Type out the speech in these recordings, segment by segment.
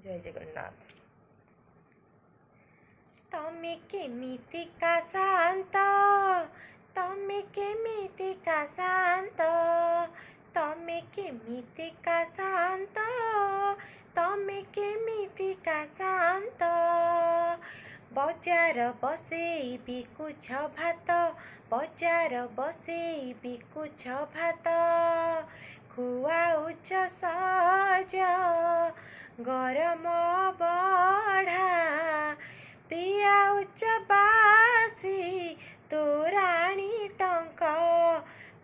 जय जगन्नाथ। तमे केमितिका शांत, तमे केमितिका शांत, तमे केमितिका शांत, तमे केमितिका शांत। बजार बसेई बिकुछ भात, बजार बसेई बिकुछ भात, खुआउछ सज गरम बढा, पियाउछ बासी तोराणी टंक।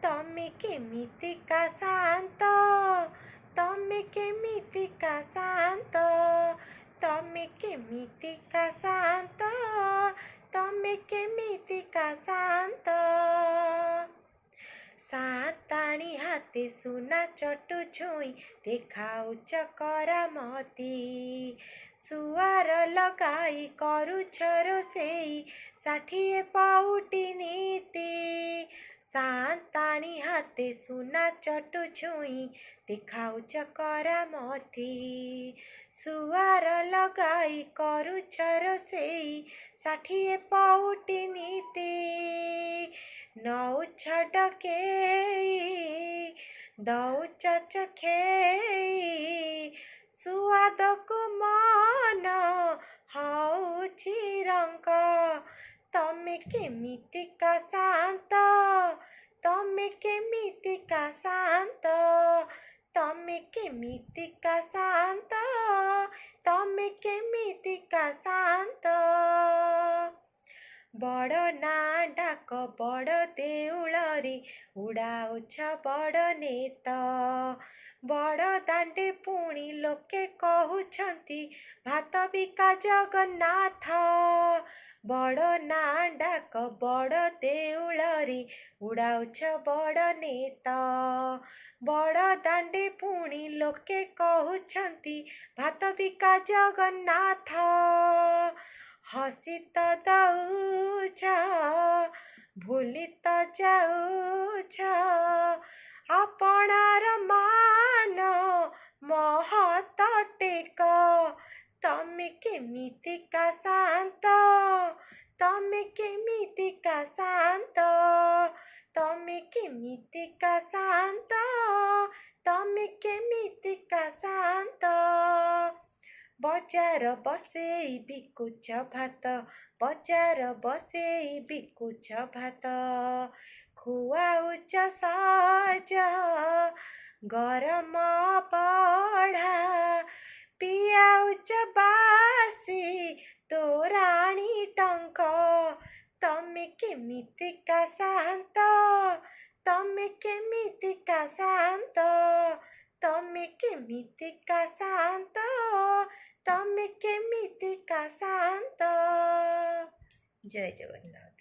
तमे केमितिका शांत, तमे केमितिका शांत, तमे केमितिका शांत, तमे केमितिका शांत। साताणी हाते सुना चटु छुई, देखाउछ करामती, सुआर लगाई करुछ रोसेई, 60 पौटी नीति। साताणी हाते सुना चटु छुई, देखाउछ करामती, सुआर लगाई करुछ रोसेई, 60 पौटी नीति। नौछ डकेई दौछ चखेई, सुआदको मन हौछि रंक। तमे केमितिका शांत, तमे केमितिका शांत, तमे केमितिका शांत, तमे केमितिका शांत। बड़ ना डाक बड़ देउलरे, उड़ाउछ बड़ नेत, बड़ दांडे पुणी लोके कहुछंती, भात बिका जगन्नाथ। बड़ ना डाक बड़ देउलरे, उड़ाउछ बड़ नेत, बड़ दांडे पुणी लोके कहुछंती, भात बिका जगन्नाथ। हसी त दउछ भूली त जाउछ, आपणार मान महत टेक। तमे केमितिका शांत, तमे केमितिका शांत, तमे केमितिका शांत, तमे केमितिका शांत। बजार बसेई बिकुछ भात, बजार बसेई बिकुछ भात, खुआउछ सज गरम बढा, पियाउछ बासी तोराणी टंक। तमे केमितिका शांत, तमे केमितिका शांत, तमे केमितिका शांत, तमे केमितिका शांत। जय जगन्नाथ।